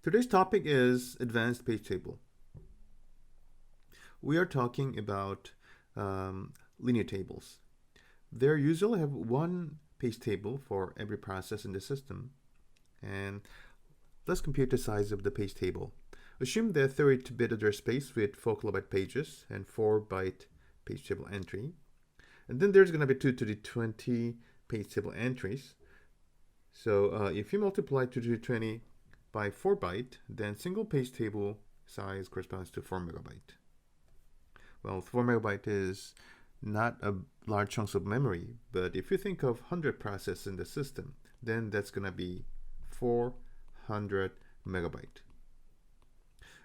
Today's topic is advanced page table. We are talking about linear tables. They usually have one page table for every process in the system. And let's compute the size of the page table. Assume that 32-bit address space with 4 kilobyte pages and 4-byte page table entry. And then there's going to be 2 to the 20 page table entries. So if you multiply 2 to the 20 by 4 byte, then single page table size corresponds to 4 megabyte. Well, 4 megabyte is not a large chunk of memory, but if you think of 100 processes in the system, then that's going to be 400 megabyte.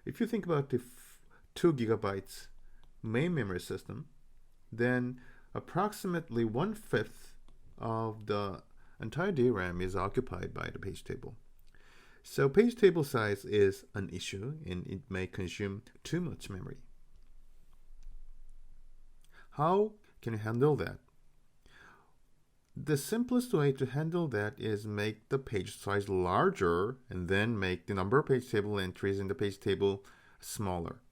If you think about the 2 gigabytes main memory system, then approximately 1/5 of the entire DRAM is occupied by the page table. So page table size is an issue and it may consume too much memory. How can you handle that? The simplest way to handle that is make the page size larger and then make the number of page table entries in the page table smaller.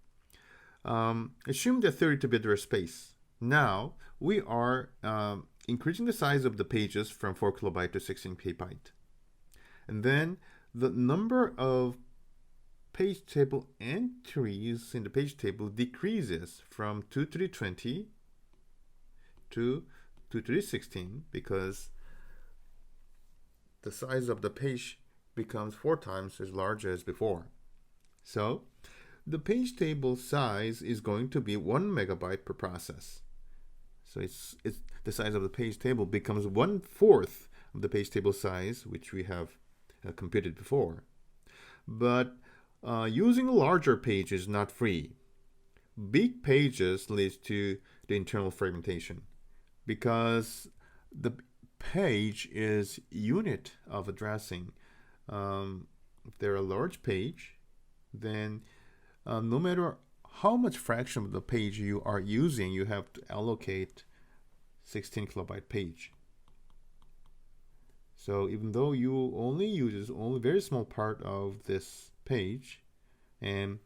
Assume that 32-bit address space. Now we are increasing the size of the pages from 4 kilobyte to 16 kilobyte. And then the number of page table entries in the page table decreases from 2 to the 20 to 2 to the 16 because the size of the page becomes 4 times as large as before. So the page table size is going to be 1 megabyte per process. So it's the size of the page table becomes 1/4 of the page table size, which we have computed before. But using larger pages is not free. Big pages leads to the internal fragmentation because the page is unit of addressing. If they're a large page, then no matter how much fraction of the page you are using, you have to allocate 16 kilobyte page. So even though you only use only very small part of this page and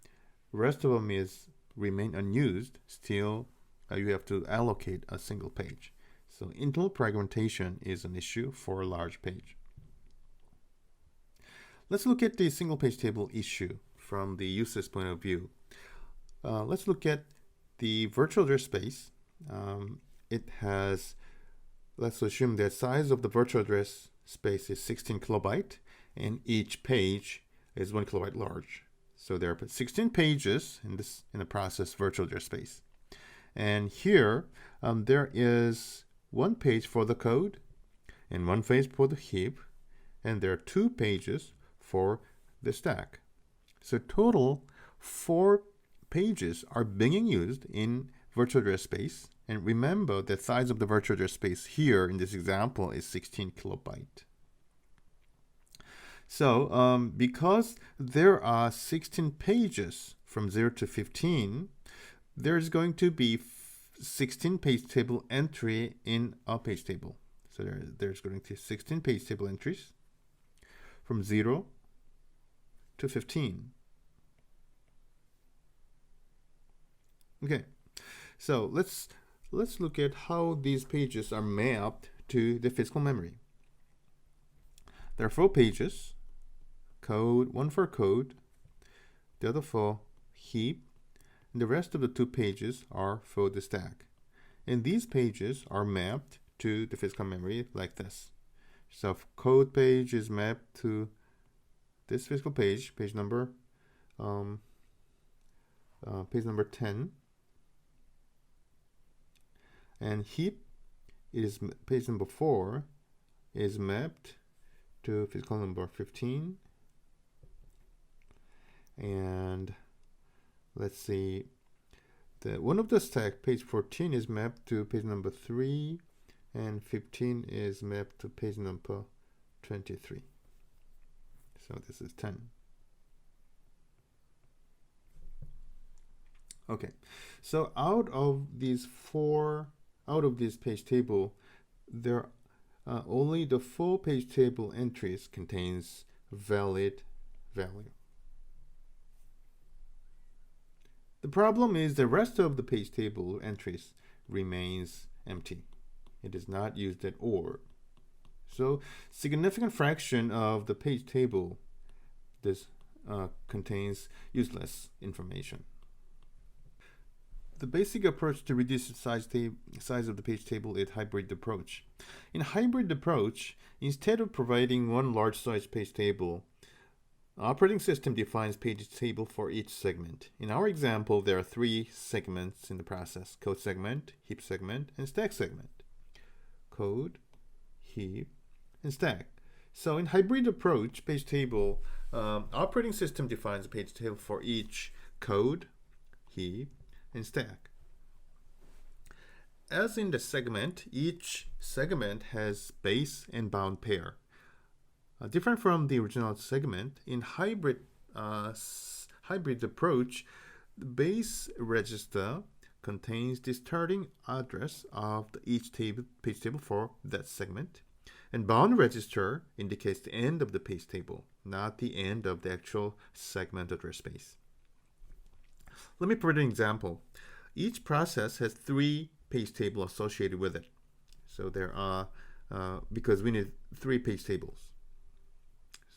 rest of them is remain unused, still you have to allocate a single page. So internal fragmentation is an issue for a large page. Let's look at the single page table issue from the user's point of view. Let's look at the virtual address space. Let's assume the size of the virtual address space is 16 kilobyte and each page is 1 kilobyte large. So there are 16 pages in the process virtual address space. And here there is one page for the code and one page for the heap, and there are 2 pages for the stack. So total 4 pages are being used in virtual address space. And remember the size of the virtual address space here in this example is 16 kilobyte. So because there are 16 pages from 0 to 15, there's going to be 16 page table entry in a page table. So there's going to be 16 page table entries from 0 to 15. Okay, so let's look at how these pages are mapped to the physical memory. There are 4 pages, code, one for code, the other for heap, and the rest of the 2 pages are for the stack. And these pages are mapped to the physical memory like this. So code page is mapped to this physical page, page number 10. And heap is page number 4 is mapped to physical number 15. And let's see, one of the stack, page 14, is mapped to page number 3, and 15 is mapped to page number 23. So this is 10. Okay, so out of this page table, there only the 4 page table entries contains valid value. The problem is the rest of the page table entries remains empty. It is not used at all. So significant fraction of the page table contains useless information. The basic approach to reduce the size of the page table is hybrid approach. In hybrid approach, instead of providing one large size page table, operating system defines page table for each segment. In our example, there are 3 segments in the process: code segment, heap segment, and stack segment. Code, heap, and stack. So in hybrid approach, page table, operating system defines a page table for each code, heap, and stack. As in the segment, each segment has base and bound pair. Different from the original segment, in hybrid approach, the base register contains the starting address of each page table for that segment, and bound register indicates the end of the page table, not the end of the actual segment address space. Let me provide an example. Each process has 3 page tables associated with it. So there are, because we need 3 page tables.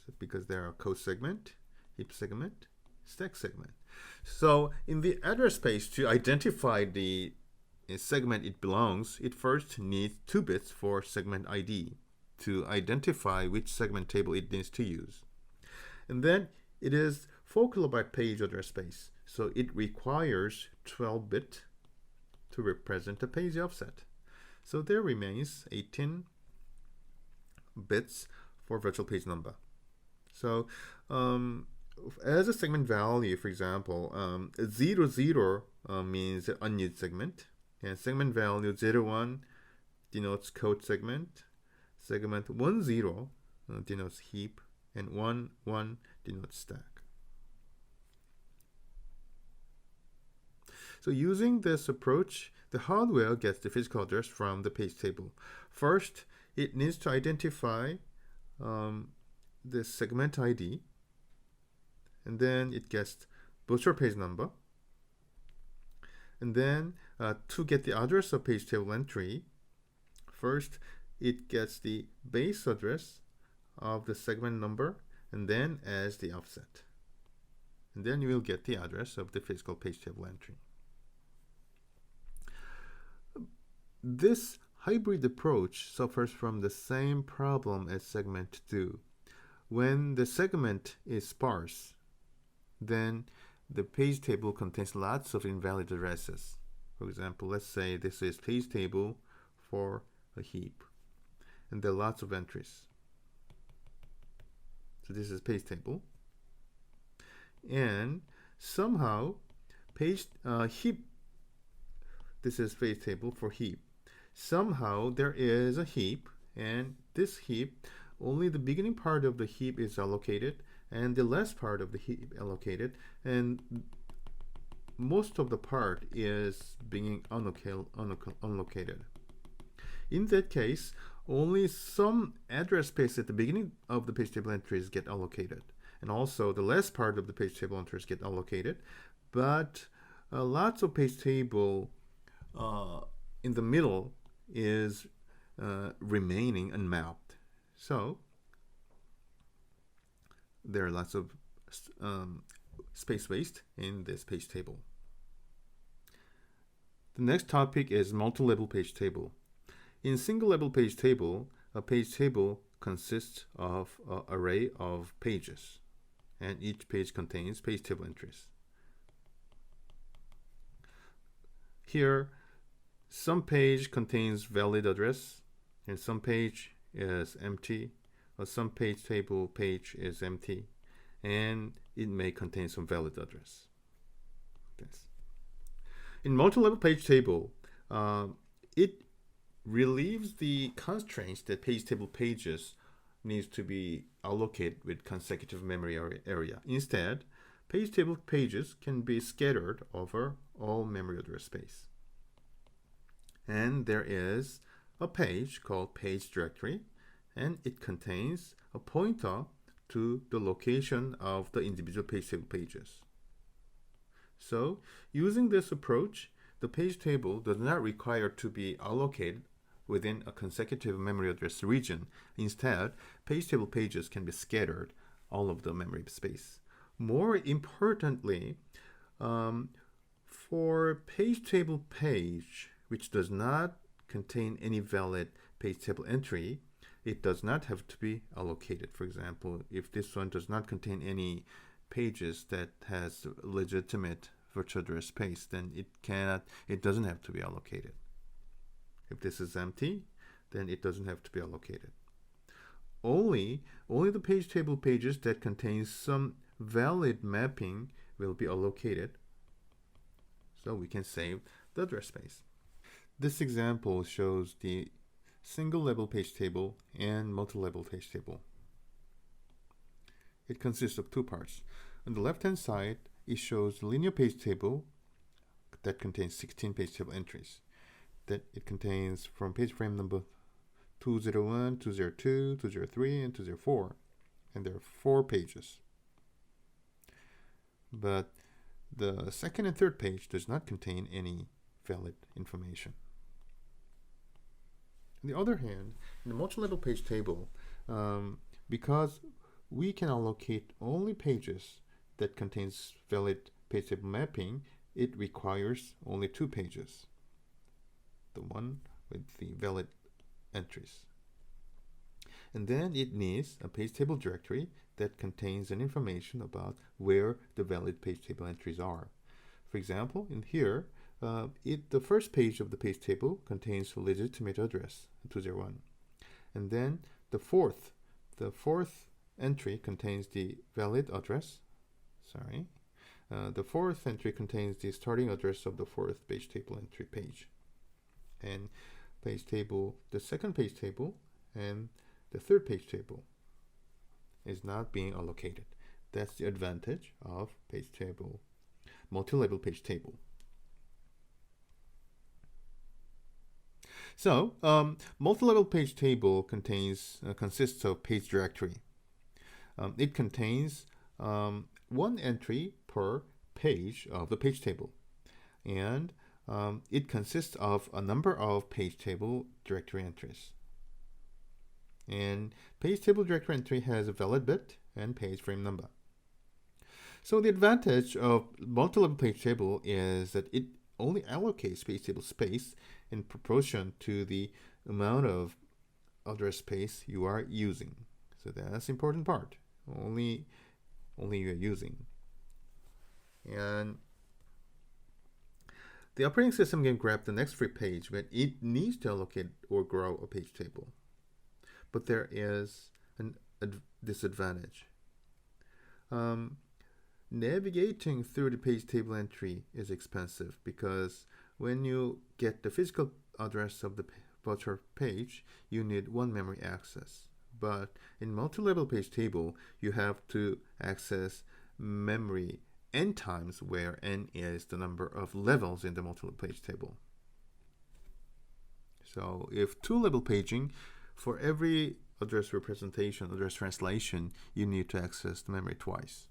So because there are code segment, heap segment, stack segment. So in the address space, to identify the segment it belongs, it first needs 2 bits for segment ID to identify which segment table it needs to use. And then it is 4 kilobyte page address space. So it requires 12-bit to represent the page offset. So there remains 18 bits for virtual page number. So as a segment value, for example, 00 means unused segment, and segment value 01 denotes code segment, segment 10 denotes heap, and 11 denotes stack. So using this approach, the hardware gets the physical address from the page table. First, it needs to identify the segment ID, and then it gets virtual page number. And then to get the address of page table entry, first it gets the base address of the segment number and then as the offset. And then you will get the address of the physical page table entry. This hybrid approach suffers from the same problem as segment 2. When the segment is sparse, then the page table contains lots of invalid addresses. For example, let's say this is page table for a heap, and there are lots of entries. So this is page table, and somehow heap. This is page table for heap. Somehow there is a heap, and this heap, only the beginning part of the heap is allocated and the last part of the heap allocated, and most of the part is being unallocated. In that case, only some address space at the beginning of the page table entries get allocated, and also the last part of the page table entries get allocated, but lots of page table in the middle is remaining unmapped. So there are lots of space waste in this page table. The next topic is multi-level page table. In single-level page table, a page table consists of an array of pages, and each page contains page table entries. Here, some page contains valid address, and some page is empty, or some page table page is empty, and it may contain some valid address. Yes. In multi-level page table, it relieves the constraints that page table pages needs to be allocated with consecutive memory area. Instead, page table pages can be scattered over all memory address space. And there is a page called page directory, and it contains a pointer to the location of the individual page table pages. So using this approach, the page table does not require to be allocated within a consecutive memory address region. Instead, page table pages can be scattered all over the memory space. More importantly, for page table page, which does not contain any valid page table entry, it does not have to be allocated. For example, if this one does not contain any pages that has legitimate virtual address space, then it doesn't have to be allocated. If this is empty, then it doesn't have to be allocated. Only the page table pages that contain some valid mapping will be allocated, so we can save the address space. This example shows the single level page table and multi-level page table. It consists of two parts. On the left hand side, it shows the linear page table that contains 16 page table entries. That it contains from page frame number 201, 202, 203, and 204. And there are 4 pages. But the second and third page does not contain any valid information. On the other hand, in the multi-level page table, because we can allocate only pages that contains valid page table mapping, it requires only 2 pages. The one with the valid entries. And then it needs a page table directory that contains an information about where the valid page table entries are. For example, in here, the first page of the page table contains a legitimate address, 201. And then the fourth entry contains the valid address. The fourth entry contains the starting address of the fourth page table entry page. And the second page table and the third page table is not being allocated. That's the advantage of page table, multi-level page table. So, multi-level page table consists of page directory. It contains one entry per page of the page table, and it consists of a number of page table directory entries. And page table directory entry has a valid bit and page frame number. So the advantage of multi-level page table is that it only allocates page table space in proportion to the amount of address space you are using. So that's the important part. Only you are using. And the operating system can grab the next free page when it needs to allocate or grow a page table. But there is a disadvantage. Navigating through the page table entry is expensive because when you get the physical address of the virtual page, you need one memory access. But in multi-level page table, you have to access memory n times, where n is the number of levels in the multi-level page table. So if two-level paging, for every address representation, address translation, you need to access the memory twice.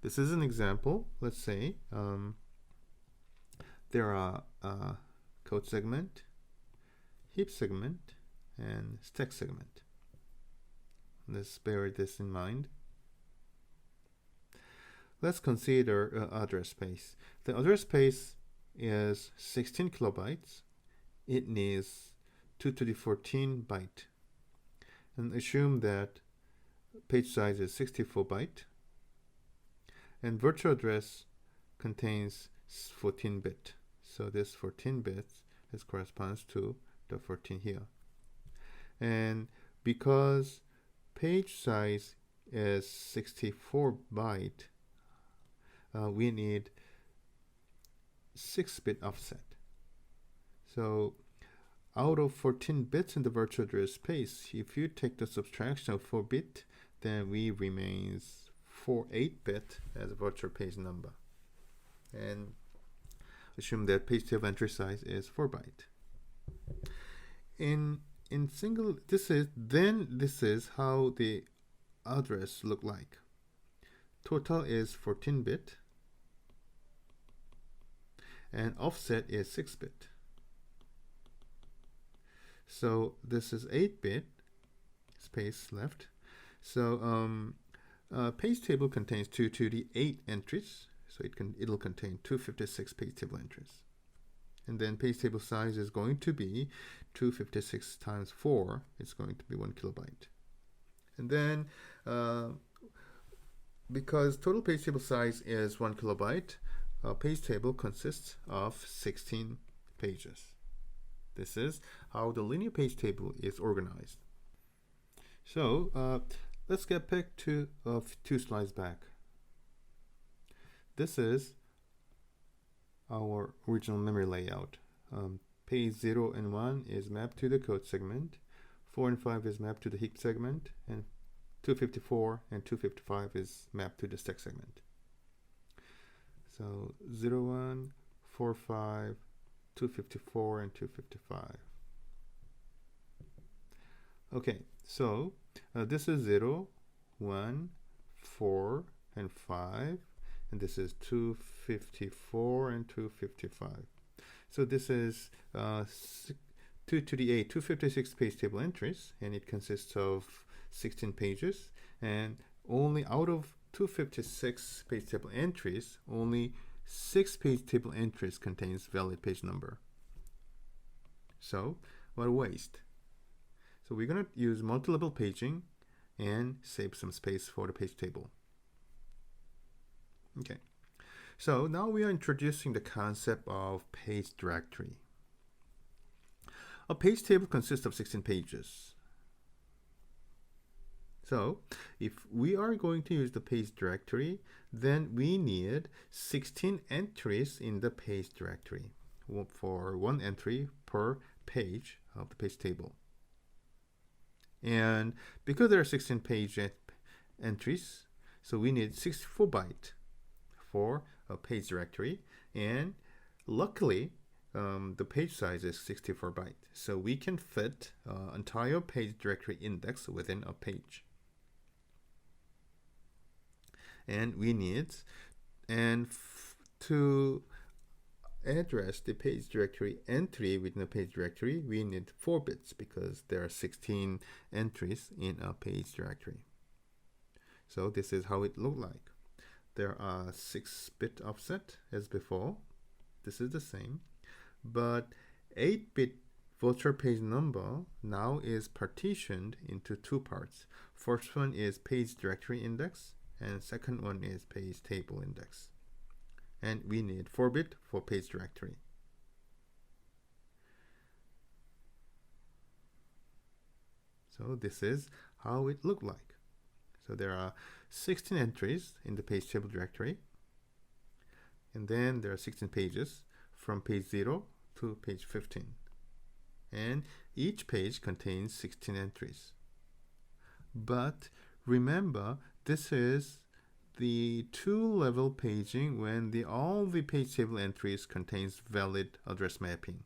This is an example. Let's say there are code segment, heap segment, and stack segment. Let's bear this in mind. Let's consider address space. The address space is 16 kilobytes. It needs 2 to the 14 byte. And assume that page size is 64 byte. And virtual address contains 14 bit. So this 14 bits corresponds to the 14 here. And because page size is 64 byte, we need 6-bit offset. So out of 14 bits in the virtual address space, if you take the subtraction of 4 bit, then we remains 8-bit as a virtual page number. And assume that page table entry size is 4 byte. This is how the address look like? Total is 14-bit and offset is 6-bit. So this is 8-bit, space left. So page table contains 2 to the 8 entries, so it'll contain 256 page table entries. And then page table size is going to be 256 times 4. It's going to be 1 kilobyte. And then because total page table size is 1 kilobyte, a page table consists of 16 pages. This is how the linear page table is organized. So let's get back to 2 slides back. This is our original memory layout. Page 0 and 1 is mapped to the code segment. 4 and 5 is mapped to the heap segment, and 254 and 255 is mapped to the stack segment. So 0, 1, 4, 5, 254, and 255. Okay, so this is 0, 1, 4, and 5, and this is 254 and 255. So this is 2 to the 8, 256 page table entries, and it consists of 16 pages, and only out of 256 page table entries, only 6 page table entries contains valid page number. So what a waste. So we're going to use multi-level paging and save some space for the page table. Okay, so now we are introducing the concept of page directory. A page table consists of 16 pages. So if we are going to use the page directory, then we need 16 entries in the page directory for 1 entry per page of the page table. And because there are 16 page entries, so we need 64 bytes for a page directory, and luckily the page size is 64 bytes, so we can fit entire page directory index within a page. And we need, to address the page directory entry within a page directory, we need 4 bits because there are 16 entries in a page directory. So this is how it looks like. There are 6-bit offset as before. This is the same, but 8-bit virtual page number now is partitioned into 2 parts. First one is page directory index, and second one is page table index. And we need 4-bit for page directory. So this is how it looked like. So there are 16 entries in the page table directory, and then there are 16 pages from page 0 to page 15, and each page contains 16 entries. But remember, this is the 2-level paging when all the page table entries contains valid address mapping.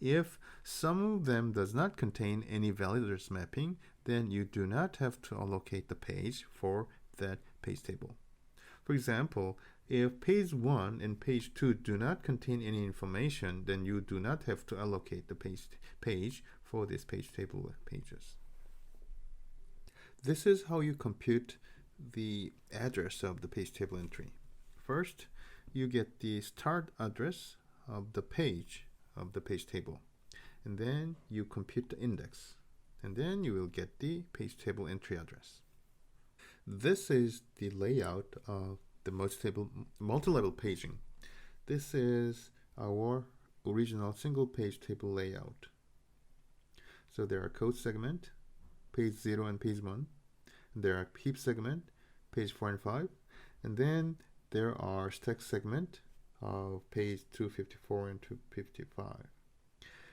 If some of them does not contain any valid address mapping, then you do not have to allocate the page for that page table. For example, if page 1 and page 2 do not contain any information, then you do not have to allocate the page for this page table pages. This is how you compute the address of the page table entry. First, you get the start address of the page table, and then you compute the index, and then you will get the page table entry address. This is the layout of the multi-level paging. This is our original single page table layout. So there are code segment, page 0 and page 1. There are heap segment, page 4 and 5. And then there are stack segment of page 254 and 255.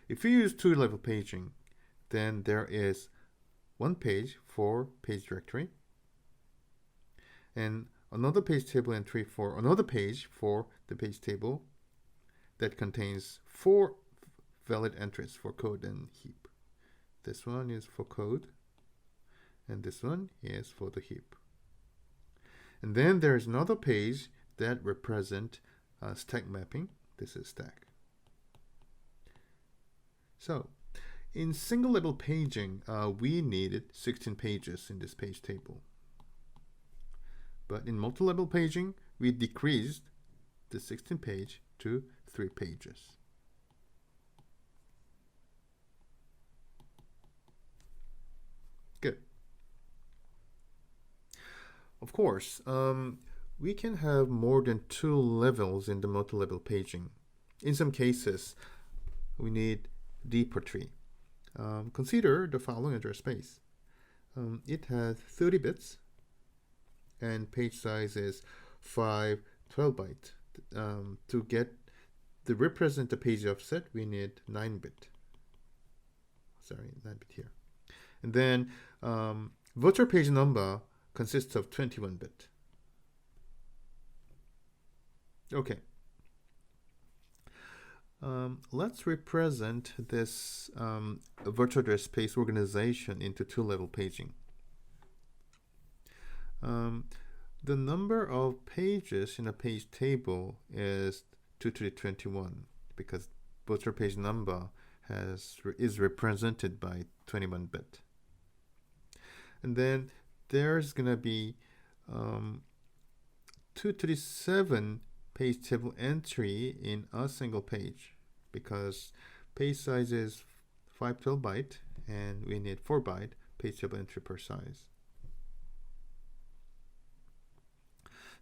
If you use 2-level paging, then there is 1 page for page directory, and another page table entry for another page for the page table that contains 4 valid entries for code and heap. This one is for code, and this one is for the heap. And then there's another page that represent stack mapping. This is stack. So in single level paging, we needed 16 pages in this page table. But in multi-level paging, we decreased the 16 page to 3 pages. Good. Of course, we can have more than 2 levels in the multi-level paging. In some cases, we need deeper tree. Consider the following address space. It has 30 bits and page size is 5 12-byte. To represent the page offset, we need 9-bit. Sorry, 9-bit here. And then virtual page number consists of 21-bit. Okay. Let's represent this virtual address space organization into 2-level paging. The number of pages in a page table is 2 to the 21 because virtual page number is represented by 21-bit. And then there's gonna be 2 to the 7 page table entry in a single page because page size is 512-byte and we need 4-byte page table entry per size.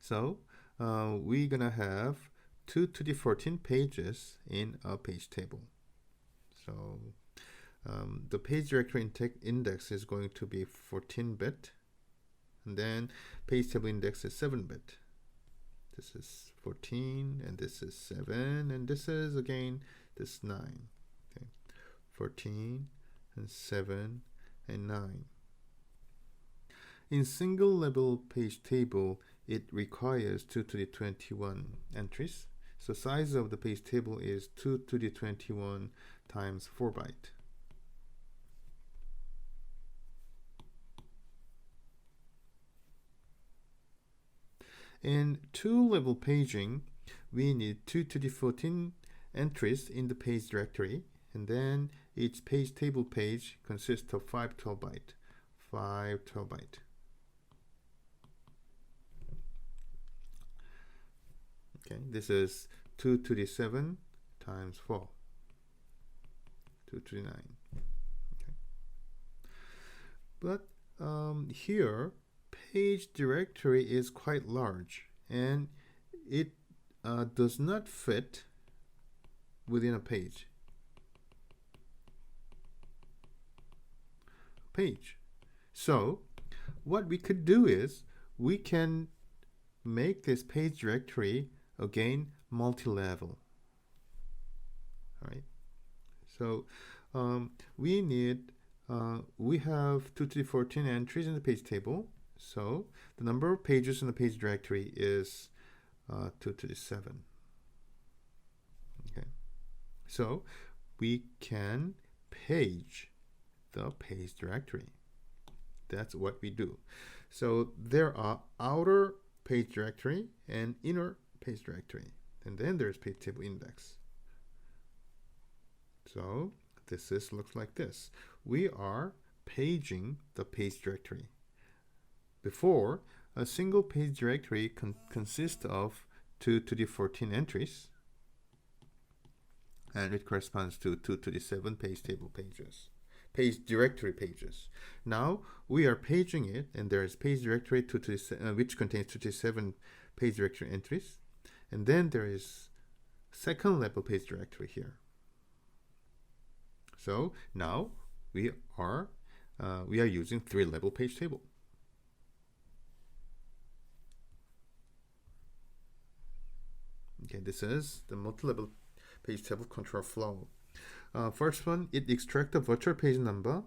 So we're gonna have 2 to the 14 pages in a page table. So the page directory index is going to be 14-bit, and then page table index is 7-bit. This is 14, and this is 7, and this is again this 9. Okay, 14 and 7 and 9. In single level page table, it requires 2 to the 21 entries. So size of the page table is 2 to the 21 times 4-byte. In 2-level paging, we need 2 to the 14 entries in the page directory, and then each page table page consists of 5 12-byte. 5 12-byte. Okay, this is 2 to the 7 times 4. 2 to the 9. Okay. But here, page directory is quite large and it does not fit within a page. So what we could do is we can make this page directory again multi-level. All right. So we have 2 to the 14 entries in the page table. So the number of pages in the page directory is 2 to the 7. Okay. So we can page the page directory. That's what we do. So there are outer page directory and inner page directory, and then there's page table index. So this looks like this. We are paging the page directory. Before, a single page directory consists of 2 to the 14 entries, and it corresponds to 2 to the 7 page table pages, page directory pages. Now we are paging it, and there is page directory which contains 2 to 7 page directory entries, and then there is second level page directory here. So now we are using 3-level page table. Okay, this is the multi-level page table control flow. First one, it extracts the virtual page number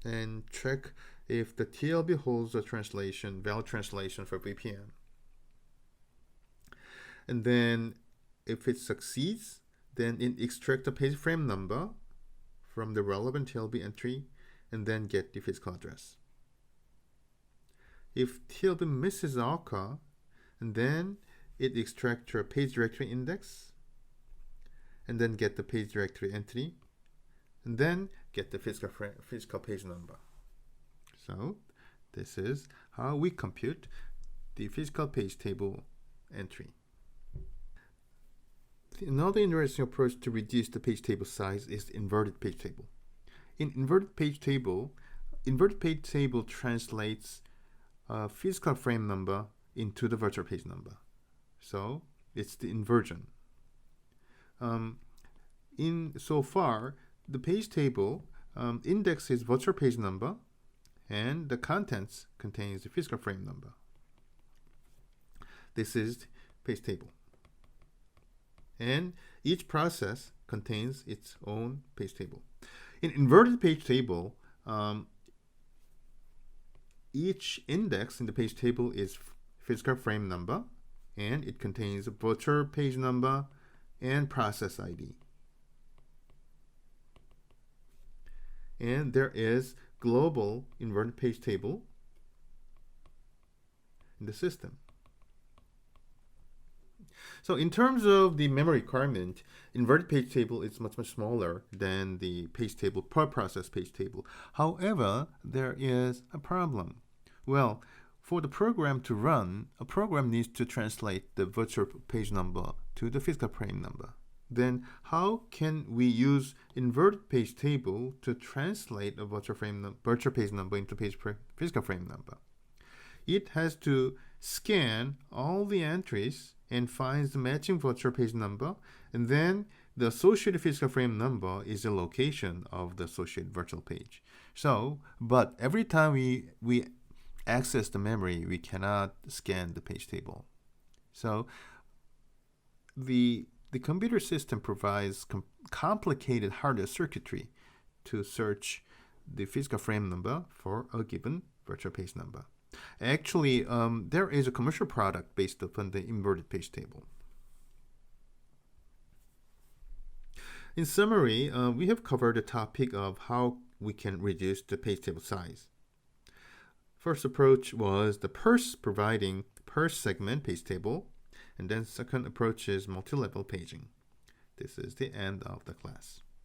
and check if the TLB holds a valid translation for VPN. And then if it succeeds, then it extracts the page frame number from the relevant TLB entry and then get the physical address. If TLB misses ALCA, and then it extracts your page directory index, and then get the page directory entry, and then get the physical page number. So this is how we compute the physical page table entry. Another interesting approach to reduce the page table size is the inverted page table. In inverted page table translates a physical frame number into the virtual page number. So it's the inversion. So far, the page table indexes virtual page number, and the contents contains the physical frame number. This is the page table. And each process contains its own page table. In inverted page table, each index in the page table is physical frame number, and it contains a virtual page number and process ID. And there is global inverted page table in the system. So in terms of the memory requirement, inverted page table is much smaller than the page table per process page table. However, there is a problem. Well, for the program to run, a program needs to translate the virtual page number to the physical frame number. Then how can we use inverted page table to translate a virtual page number into physical frame number? It has to scan all the entries and finds the matching virtual page number, and then the associated physical frame number is the location of the associated virtual page. So, but every time we access the memory, we cannot scan the page table. So the computer system provides complicated hardware circuitry to search the physical frame number for a given virtual page number. Actually, there is a commercial product based upon the inverted page table. In summary, we have covered the topic of how we can reduce the page table size. First approach was the providing per segment page table, and then second approach is multi-level paging. This is the end of the class.